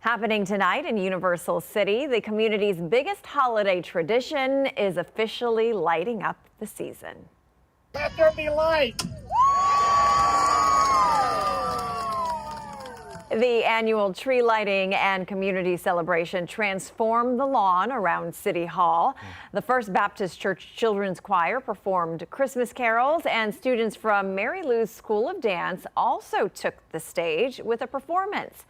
Happening tonight in Universal City, the community's biggest holiday tradition is officially lighting up the season. Let there be light. The annual tree lighting and community celebration transformed the lawn around City Hall. The First Baptist Church Children's Choir performed Christmas carols, and students from Mary Lou's School of Dance also took the stage with a performance.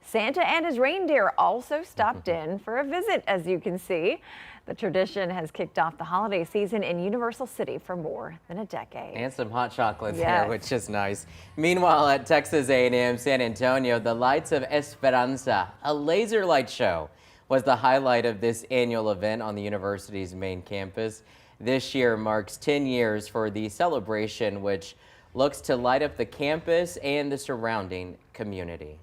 Santa and his reindeer also stopped in for a visit, as you can see. The tradition has kicked off the holiday season in Universal City for more than a decade. And some hot chocolate Yes. there, which is nice. Meanwhile, at Texas A&M San Antonio, the Lights of Esperanza, a laser light show, was the highlight of this annual event on the university's main campus. This year marks 10 years for the celebration, which looks to light up the campus and the surrounding community.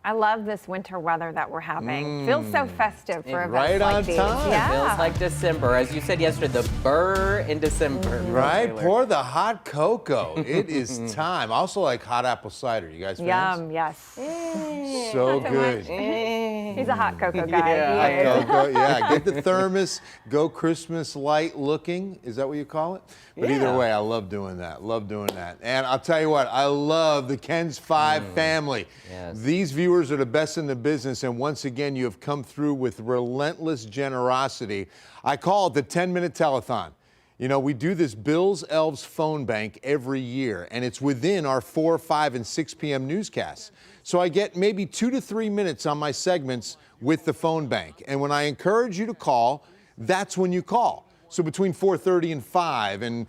I love this winter weather that we're having. Feels so festive for events Right like on these. time. Yeah. Feels like December. As you said yesterday, the burr in December. Right? Taylor. Pour the hot cocoa. It is time. I also like hot apple cider. You guys fans? Yum, yes. So Not so good. He's a hot cocoa guy. Yeah. He is. Hot cocoa, yeah. Get the thermos. Go Christmas light looking. Is that what you call it? But either Yeah. way, I love doing that. Love doing that. And I'll tell you what, I love the KENS 5 family. Yes. These viewers are the best in the business, and once again, you have come through with relentless generosity. I call it the 10-minute telethon. You know, we do this Bills Elves phone bank every year, and it's within our 4, 5, and 6 p.m. newscasts. So I get maybe 2 to 3 minutes on my segments with the phone bank. And when I encourage you to call, that's when you call. So between 4:30 and 5 and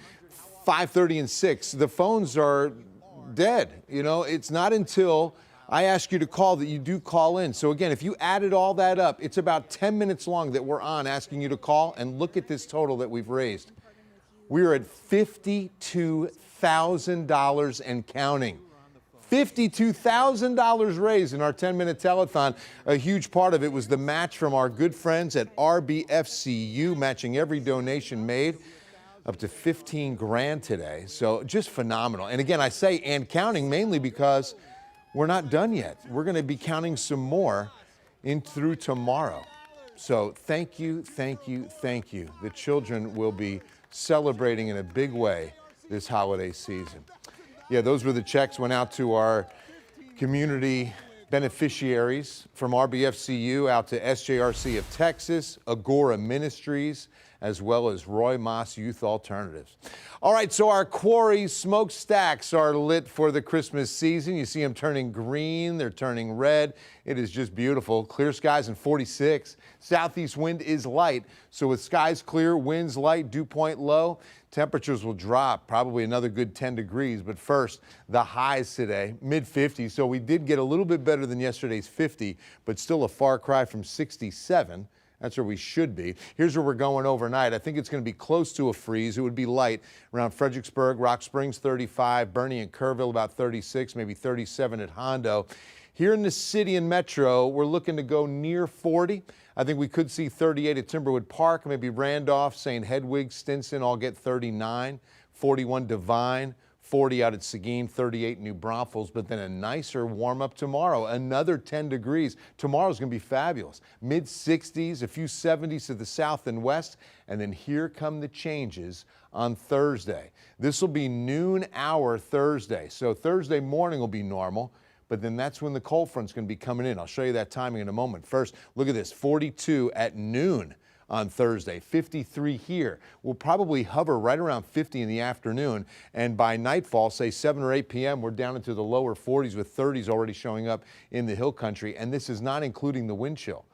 5:30 and 6, the phones are dead. You know, it's not until I ask you to call that you do call in. So again, if you added all that up, it's about 10 minutes long that we're on asking you to call, and look at this total that we've raised. We're at $52,000 and counting. $52,000 raised in our 10-minute telethon. A huge part of it was the match from our good friends at RBFCU, matching every donation made, up to 15 grand today. So just phenomenal. And again, I say and counting mainly because we're not done yet. We're going to be counting some more in through tomorrow. So thank you, thank you, thank you. The children will be celebrating in a big way this holiday season. Yeah, those were the checks went out to our community beneficiaries from RBFCU out to SJRC of Texas, Agora Ministries, as well as Roy Moss Youth Alternatives. All right, so our quarry smokestacks are lit for the Christmas season. You see them turning green, they're turning red. It is just beautiful. Clear skies and 46. Southeast wind is light, so with skies clear, winds light, dew point low, temperatures will drop probably another good 10 degrees. But first, the highs today, mid-50s. So we did get a little bit better than yesterday's 50, but still a far cry from 67. That's where we should be. Here's where we're going overnight. I think it's going to be close to a freeze. It would be light around Fredericksburg, Rock Springs 35, Bernie and Kerrville about 36, maybe 37 at Hondo. Here in the city and metro, we're looking to go near 40. I think we could see 38 at Timberwood Park, maybe Randolph, St. Hedwig, Stinson all get 39, 41 Devine, 40 out at Seguin, 38 New Braunfels, but then a nicer warm up tomorrow, another 10 degrees. Tomorrow's going to be fabulous. Mid 60s, a few 70s to the south and west, and then here come the changes on Thursday. This will be noon hour Thursday, so Thursday morning will be normal, but then that's when the cold front's going to be coming in. I'll show you that timing in a moment. First, look at this, 42 at noon on Thursday, 53 here. We'll probably hover right around 50 in the afternoon, and by nightfall, say 7 or 8 p.m., we're down into the lower 40s with 30s already showing up in the hill country, and this is not including the wind chill.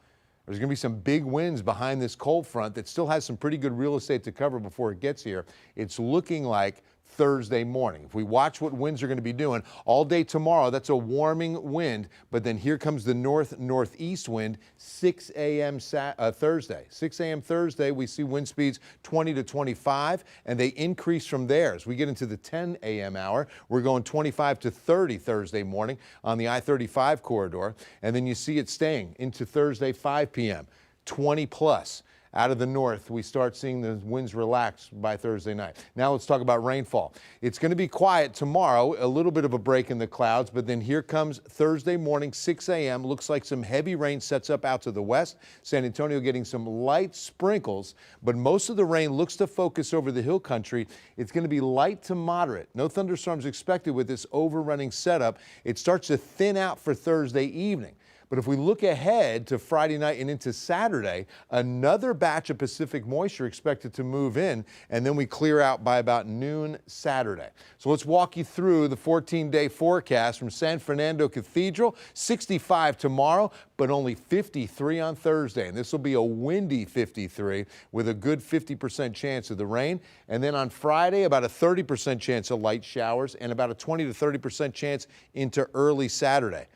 There's going to be some big winds behind this cold front that still has some pretty good real estate to cover before it gets here. It's looking like Thursday morning. If we watch what winds are going to be doing all day tomorrow, that's a warming wind, but then here comes the northeast wind 6 a.m. Thursday. 6 a.m. Thursday, we see wind speeds 20 to 25, and they increase from there. As we get into the 10 a.m. hour, we're going 25 to 30 Thursday morning on the I-35 corridor, and then you see it staying into Thursday 5 p.m. 20 plus. out of the north, we start seeing the winds relax by Thursday night. Now let's talk about rainfall. It's going to be quiet tomorrow, a little bit of a break in the clouds, but then here comes Thursday morning, 6 a.m. Looks like some heavy rain sets up out to the west. San Antonio getting some light sprinkles, but most of the rain looks to focus over the hill country. It's going to be light to moderate. No thunderstorms expected with this overrunning setup. It starts to thin out for Thursday evening. But if we look ahead to Friday night and into Saturday, another batch of Pacific moisture expected to move in, and then we clear out by about noon Saturday. So let's walk you through the 14-day forecast from San Fernando Cathedral. 65 tomorrow, but only 53 on Thursday. And this will be a windy 53 with a good 50% chance of the rain. And then on Friday, about a 30% chance of light showers and about a 20 to 30% chance into early Saturday.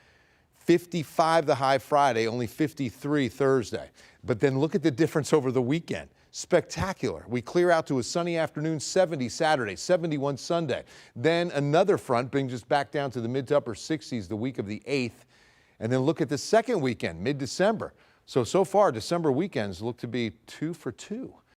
55 the high Friday, only 53 Thursday. But then look at the difference over the weekend. Spectacular. We clear out to a sunny afternoon, 70 Saturday, 71 Sunday. Then another front brings us back down to the mid to upper 60s the week of the 8th. And then look at the second weekend, mid-December. So far, December weekends look to be 2 for 2.